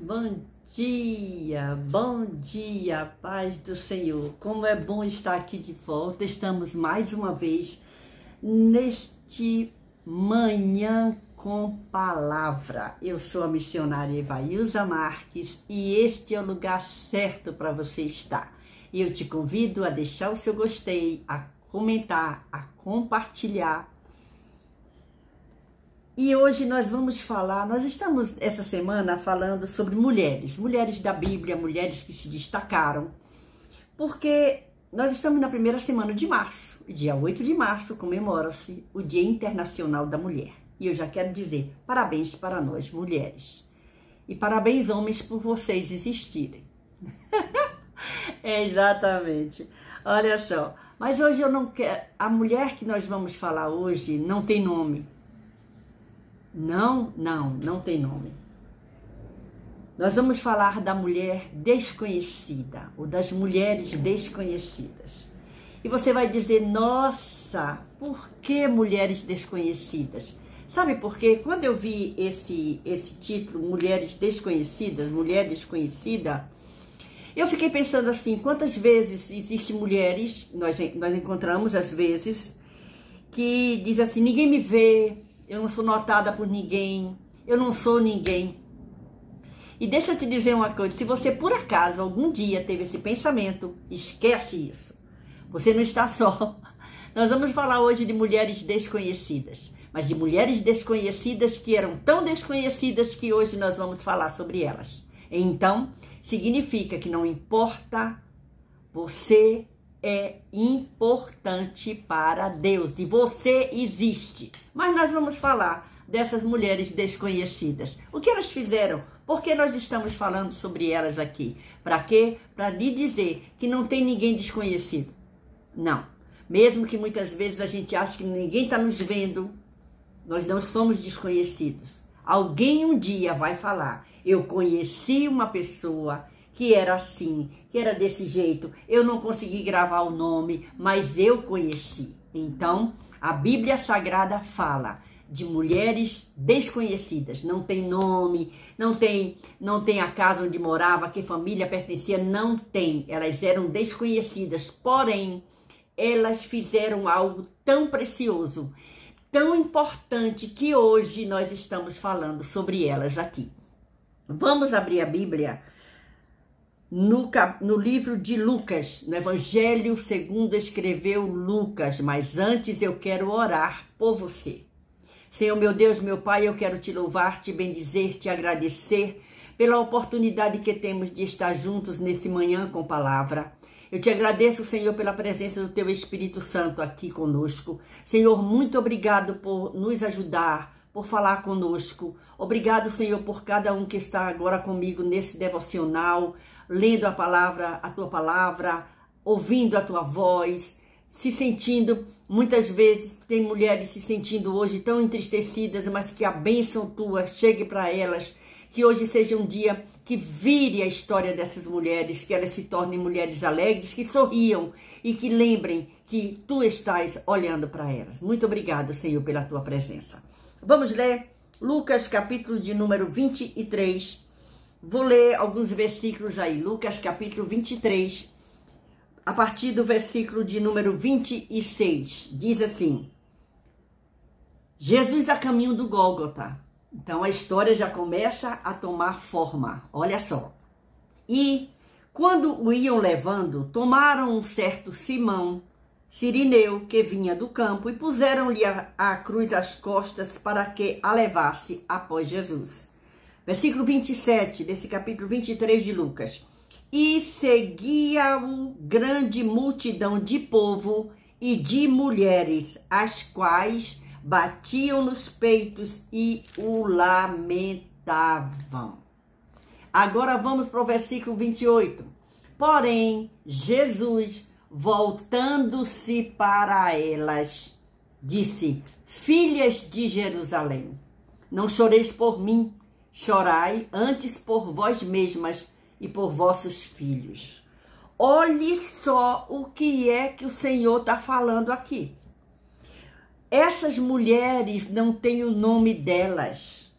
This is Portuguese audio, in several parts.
bom dia, paz do Senhor. Como é bom estar aqui de volta. Estamos mais uma vez neste Manhã com Palavra. Eu sou a missionária Evailza Marques e este é o lugar certo para você estar. E eu te convido a deixar o seu gostei, a comentar, a compartilhar. E hoje nós vamos falar, nós estamos essa semana falando sobre mulheres da Bíblia, mulheres que se destacaram, porque nós estamos na primeira semana de março, dia 8 de março comemora-se o Dia Internacional da Mulher. E eu já quero dizer parabéns para nós, mulheres. E parabéns, homens, por vocês existirem. Exatamente. Olha só, mas hoje eu não quero, a mulher que nós vamos falar hoje não tem nome. Não tem nome. Nós vamos falar da mulher desconhecida, ou das mulheres desconhecidas. E você vai dizer, nossa, por que mulheres desconhecidas? Sabe por quê? Quando eu vi esse título, Mulheres Desconhecidas, Mulher Desconhecida, eu fiquei pensando assim, quantas vezes existem mulheres, nós encontramos às vezes, que diz assim, ninguém me vê, eu não sou notada por ninguém, eu não sou ninguém. E deixa eu te dizer uma coisa, se você por acaso algum dia teve esse pensamento, esquece isso. Você não está só. Nós vamos falar hoje de mulheres desconhecidas, mas de mulheres desconhecidas que eram tão desconhecidas que hoje nós vamos falar sobre elas. Então, significa que não importa, você é importante para Deus e você existe. Mas nós vamos falar dessas mulheres desconhecidas. O que elas fizeram? Por que nós estamos falando sobre elas aqui? Para quê? Para lhe dizer que não tem ninguém desconhecido. Não. Mesmo que muitas vezes a gente ache que ninguém está nos vendo, nós não somos desconhecidos. Alguém um dia vai falar, eu conheci uma pessoa que era assim, que era desse jeito, eu não consegui gravar o nome, mas eu conheci. Então, a Bíblia Sagrada fala de mulheres desconhecidas, não tem nome, não tem a casa onde morava, que família pertencia, não tem. Elas eram desconhecidas, porém, elas fizeram algo tão precioso, tão importante, que hoje nós estamos falando sobre elas aqui. Vamos abrir a Bíblia no livro de Lucas, no Evangelho segundo escreveu Lucas, mas antes eu quero orar por você. Senhor, meu Deus, meu Pai, eu quero te louvar, te bendizer, te agradecer pela oportunidade que temos de estar juntos nesse Manhã com Palavra. Eu te agradeço, Senhor, pela presença do Teu Espírito Santo aqui conosco. Senhor, muito obrigado por nos ajudar, por falar conosco. Obrigado, Senhor, por cada um que está agora comigo nesse devocional, lendo a Tua palavra, ouvindo a Tua voz, se sentindo, muitas vezes tem mulheres se sentindo hoje tão entristecidas, mas que a bênção Tua chegue para elas, que hoje seja um dia que vire a história dessas mulheres, que elas se tornem mulheres alegres, que sorriam e que lembrem que Tu estás olhando para elas. Muito obrigado, Senhor, pela Tua presença. Vamos ler Lucas, capítulo de número 23. Vou ler alguns versículos aí. Lucas, capítulo 23, a partir do versículo de número 26. Diz assim, Jesus a caminho do Gólgota. Então a história já começa a tomar forma. Olha só. E quando o iam levando, tomaram um certo Simão Cirineu, que vinha do campo, e puseram-lhe a cruz às costas para que a levasse após Jesus. Versículo 27, desse capítulo 23 de Lucas. E seguia-o grande multidão de povo e de mulheres, as quais batiam nos peitos e o lamentavam. Agora vamos para o versículo 28. Porém, Jesus, voltando-se para elas, disse, filhas de Jerusalém, não choreis por mim, chorai antes por vós mesmas e por vossos filhos. Olhe só o que é que o Senhor está falando aqui. Essas mulheres não têm o nome delas.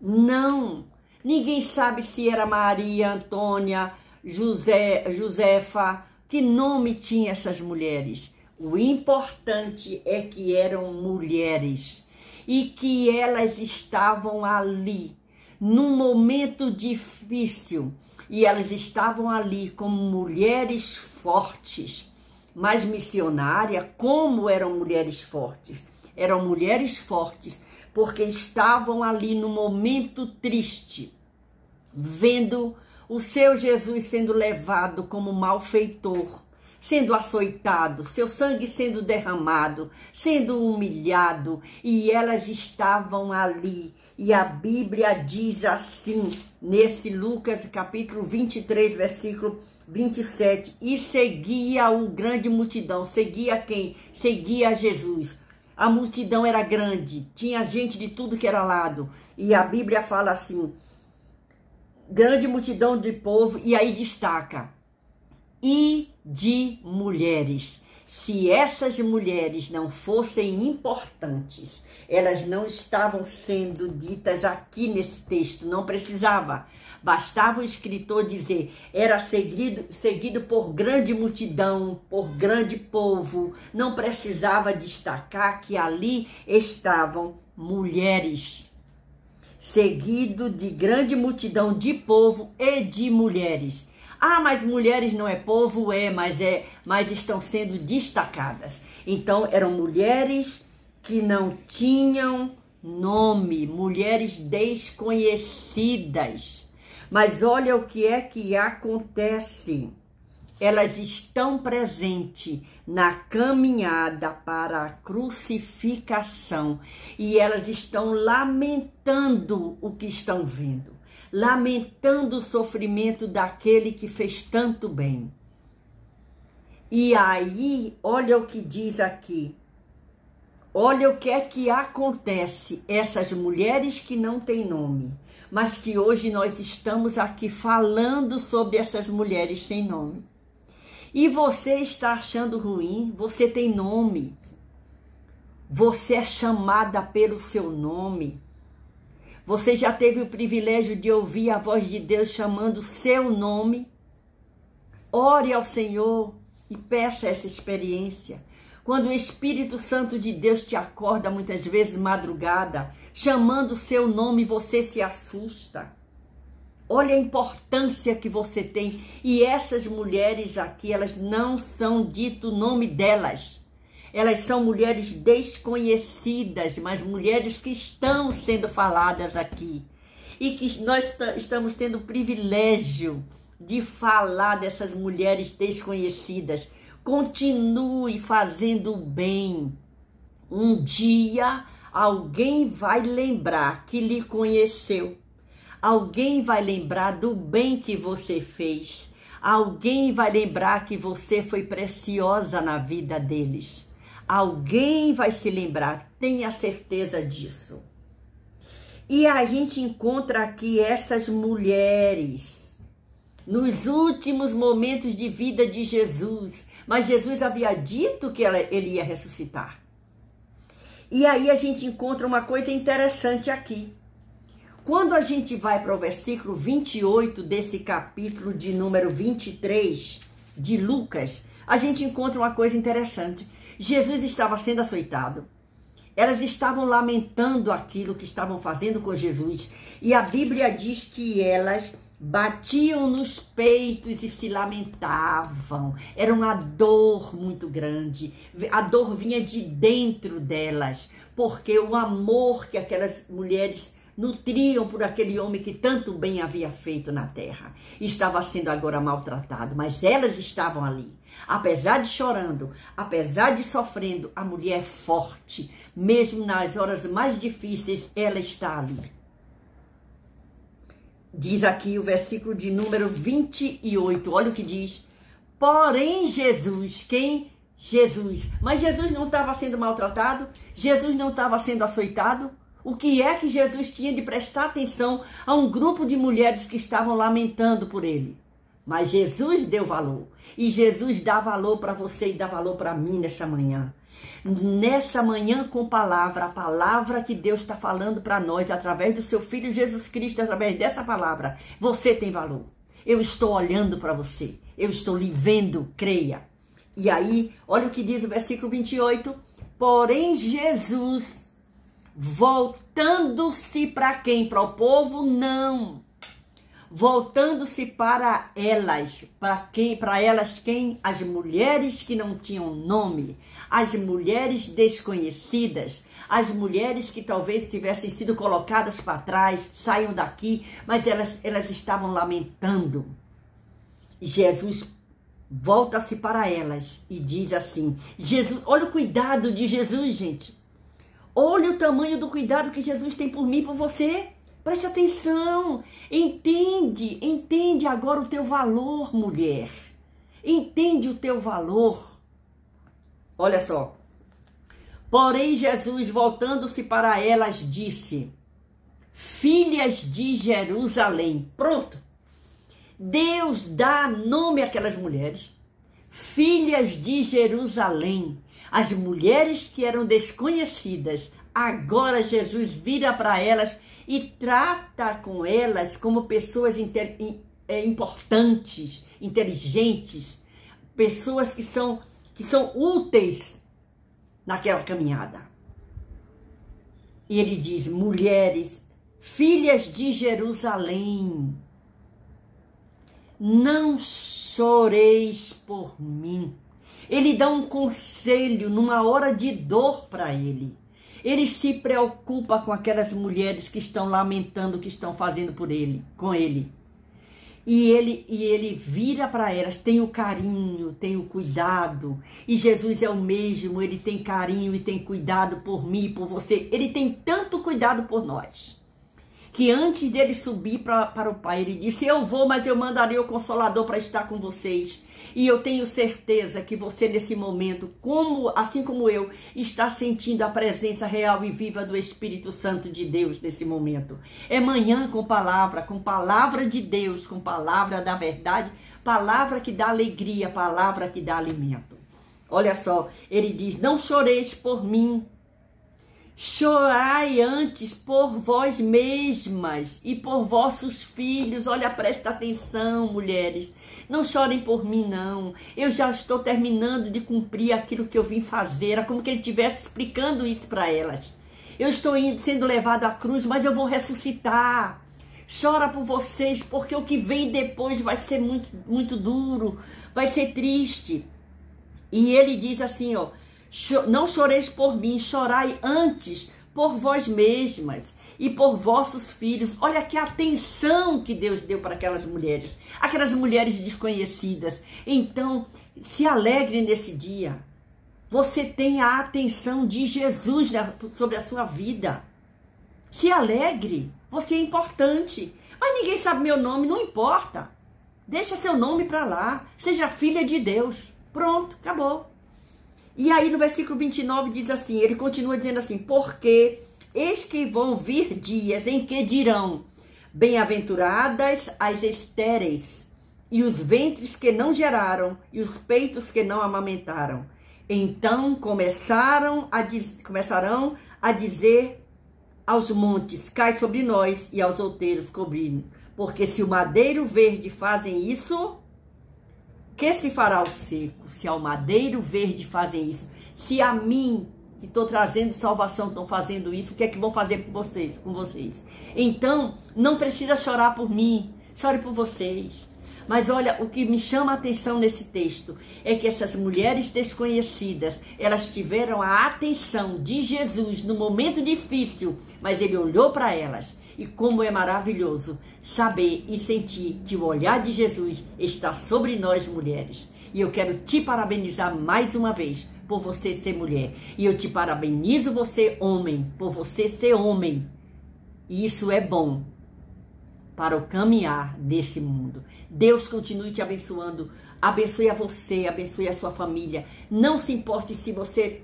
Não. Ninguém sabe se era Maria, Antônia, Josefa, que nome tinha essas mulheres. O importante é que eram mulheres e que elas estavam ali num momento difícil e elas estavam ali como mulheres fortes. Mas missionária, como eram mulheres fortes? Eram mulheres fortes porque estavam ali no momento triste, vendo o seu Jesus sendo levado como malfeitor, sendo açoitado, seu sangue sendo derramado, sendo humilhado, e elas estavam ali. E a Bíblia diz assim, nesse Lucas capítulo 23, versículo 27, e seguia o grande multidão. Seguia quem? Seguia Jesus. A multidão era grande, tinha gente de tudo que era lado. E a Bíblia fala assim, grande multidão de povo, e aí destaca, e de mulheres. Se essas mulheres não fossem importantes, elas não estavam sendo ditas aqui nesse texto, não precisava. Bastava o escritor dizer, era seguido por grande multidão, por grande povo. Não precisava destacar que ali estavam mulheres. Seguido de grande multidão de povo e de mulheres. Ah, mas mulheres não é povo? Mas estão sendo destacadas. Então, eram mulheres que não tinham nome, mulheres desconhecidas. Mas olha o que é que acontece. Elas estão presentes na caminhada para a crucificação e elas estão lamentando o que estão vendo, lamentando o sofrimento daquele que fez tanto bem. E aí, olha o que diz aqui. Olha o que é que acontece. Essas mulheres que não têm nome, mas que hoje nós estamos aqui falando sobre essas mulheres sem nome. E você está achando ruim? Você tem nome. Você é chamada pelo seu nome. Você já teve o privilégio de ouvir a voz de Deus chamando o seu nome? Ore ao Senhor e peça essa experiência. Quando o Espírito Santo de Deus te acorda, muitas vezes madrugada, chamando o seu nome, você se assusta. Olha a importância que você tem. E essas mulheres aqui, elas não são dito o nome delas. Elas são mulheres desconhecidas, mas mulheres que estão sendo faladas aqui. E que nós estamos tendo o privilégio de falar dessas mulheres desconhecidas. Continue fazendo o bem. Um dia alguém vai lembrar que lhe conheceu. Alguém vai lembrar do bem que você fez. Alguém vai lembrar que você foi preciosa na vida deles. Alguém vai se lembrar, tenha certeza disso. E a gente encontra aqui essas mulheres nos últimos momentos de vida de Jesus. Mas Jesus havia dito que ele ia ressuscitar. E aí a gente encontra uma coisa interessante aqui. Quando a gente vai para o versículo 28 desse capítulo de número 23 de Lucas, a gente encontra uma coisa interessante. Jesus estava sendo açoitado. Elas estavam lamentando aquilo que estavam fazendo com Jesus. E a Bíblia diz que elas batiam nos peitos e se lamentavam. Era uma dor muito grande. A dor vinha de dentro delas, porque o amor que aquelas mulheres nutriam por aquele homem que tanto bem havia feito na terra estava sendo agora maltratado, mas elas estavam ali. Apesar de chorando, apesar de sofrendo, a mulher é forte. Mesmo nas horas mais difíceis, ela está ali. Diz aqui o versículo de número 28, olha o que diz. Porém Jesus, quem? Jesus. Mas Jesus não estava sendo maltratado? Jesus não estava sendo açoitado? O que é que Jesus tinha de prestar atenção a um grupo de mulheres que estavam lamentando por ele? Mas Jesus deu valor. E Jesus dá valor para você e dá valor para mim nessa manhã. Nessa manhã com palavra, a palavra que Deus está falando para nós, através do seu Filho Jesus Cristo, através dessa palavra, você tem valor. Eu estou olhando para você, eu estou lhe vendo, creia. E aí, olha o que diz o versículo 28, porém Jesus, voltando-se para quem? Para o povo? Não. Voltando-se para elas. Para elas quem? As mulheres que não tinham nome. As mulheres desconhecidas. As mulheres que talvez tivessem sido colocadas para trás. Saiam daqui. Mas elas estavam lamentando. Jesus volta-se para elas e diz assim. Jesus, olha o cuidado de Jesus, gente. Olha o tamanho do cuidado que Jesus tem por mim e por você. Preste atenção, entende agora o teu valor, mulher. Entende o teu valor. Olha só. Porém, Jesus, voltando-se para elas, disse, filhas de Jerusalém. Pronto. Deus dá nome àquelas mulheres. Filhas de Jerusalém. As mulheres que eram desconhecidas. Agora Jesus vira para elas e trata com elas como pessoas importantes, inteligentes, pessoas que são úteis naquela caminhada. E ele diz, mulheres, filhas de Jerusalém, não choreis por mim. Ele dá um conselho numa hora de dor para ele. Ele se preocupa com aquelas mulheres que estão lamentando o que estão fazendo com ele. E ele vira para elas, tem o carinho, tem o cuidado. E Jesus é o mesmo, ele tem carinho e tem cuidado por mim e por você. Ele tem tanto cuidado por nós, que antes dele subir para o Pai, ele disse, eu vou, mas eu mandarei o Consolador para estar com vocês. E eu tenho certeza que você nesse momento, assim como eu, está sentindo a presença real e viva do Espírito Santo de Deus nesse momento. É manhã com palavra de Deus, com palavra da verdade, palavra que dá alegria, palavra que dá alimento. Olha só, ele diz, não choreis por mim, chorai antes por vós mesmas e por vossos filhos. Olha, presta atenção, mulheres. Não chorem por mim, não. Eu já estou terminando de cumprir aquilo que eu vim fazer. Era como que ele estivesse explicando isso para elas. Eu estou sendo levado à cruz, mas eu vou ressuscitar. Chora por vocês, porque o que vem depois vai ser muito, muito duro. Vai ser triste. E ele diz assim, ó. Não choreis por mim, chorai antes por vós mesmas e por vossos filhos. Olha que atenção que Deus deu para aquelas mulheres desconhecidas. Então, se alegre nesse dia. Você tem a atenção de Jesus sobre a sua vida. Se alegre, você é importante. Mas ninguém sabe meu nome, não importa. Deixa seu nome para lá. Seja filha de Deus. Pronto, acabou. E aí no versículo 29 diz assim, ele continua dizendo assim, porque eis que vão vir dias em que dirão, bem-aventuradas as estéreis, e os ventres que não geraram, e os peitos que não amamentaram. Então começarão a dizer aos montes, cai sobre nós, e aos outeiros cobrir. Porque se o madeiro verde fazem isso, que se fará ao seco? Se ao madeiro verde fazem isso, se a mim, que estou trazendo salvação, estão fazendo isso, o que é que vão fazer com vocês? Então, não precisa chorar por mim, chore por vocês. Mas olha, o que me chama a atenção nesse texto é que essas mulheres desconhecidas, elas tiveram a atenção de Jesus no momento difícil, mas ele olhou para elas. E como é maravilhoso saber e sentir que o olhar de Jesus está sobre nós mulheres. E eu quero te parabenizar mais uma vez por você ser mulher. E eu te parabenizo você, homem, por você ser homem. E isso é bom para o caminhar desse mundo. Deus continue te abençoando. Abençoe a você, abençoe a sua família. Não se importe se você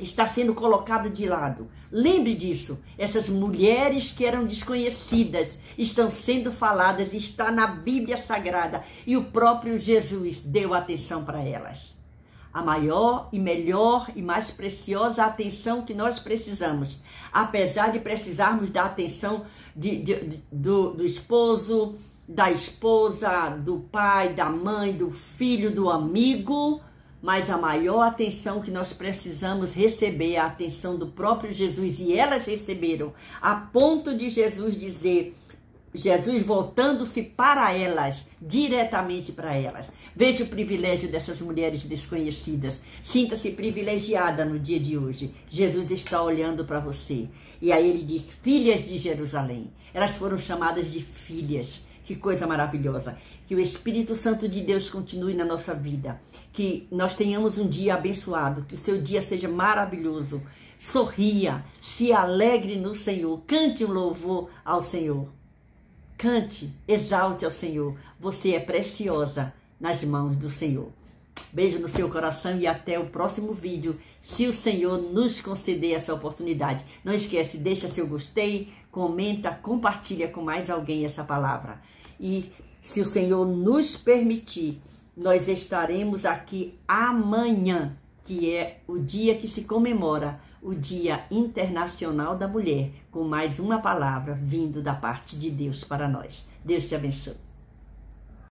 está sendo colocado de lado. Lembre disso. Essas mulheres que eram desconhecidas estão sendo faladas, está na Bíblia Sagrada. E o próprio Jesus deu atenção para elas. a maior e melhor e mais preciosa atenção que nós precisamos. Apesar de precisarmos da atenção do esposo, da esposa, do pai, da mãe, do filho, do amigo, mas a maior atenção que nós precisamos receber é a atenção do próprio Jesus. E elas receberam, a ponto de Jesus dizer, Jesus voltando-se para elas, diretamente para elas. Veja o privilégio dessas mulheres desconhecidas. Sinta-se privilegiada no dia de hoje. Jesus está olhando para você. E aí ele diz, filhas de Jerusalém. Elas foram chamadas de filhas. Que coisa maravilhosa. Que o Espírito Santo de Deus continue na nossa vida. Que nós tenhamos um dia abençoado. Que o seu dia seja maravilhoso. Sorria, se alegre no Senhor. Cante um louvor ao Senhor. Cante, exalte ao Senhor. Você é preciosa nas mãos do Senhor. Beijo no seu coração e até o próximo vídeo, se o Senhor nos conceder essa oportunidade. Não esquece, deixa seu gostei, comenta, compartilha com mais alguém essa palavra. E se o Senhor nos permitir, nós estaremos aqui amanhã, que é o dia que se comemora o Dia Internacional da Mulher, com mais uma palavra vindo da parte de Deus para nós. Deus te abençoe.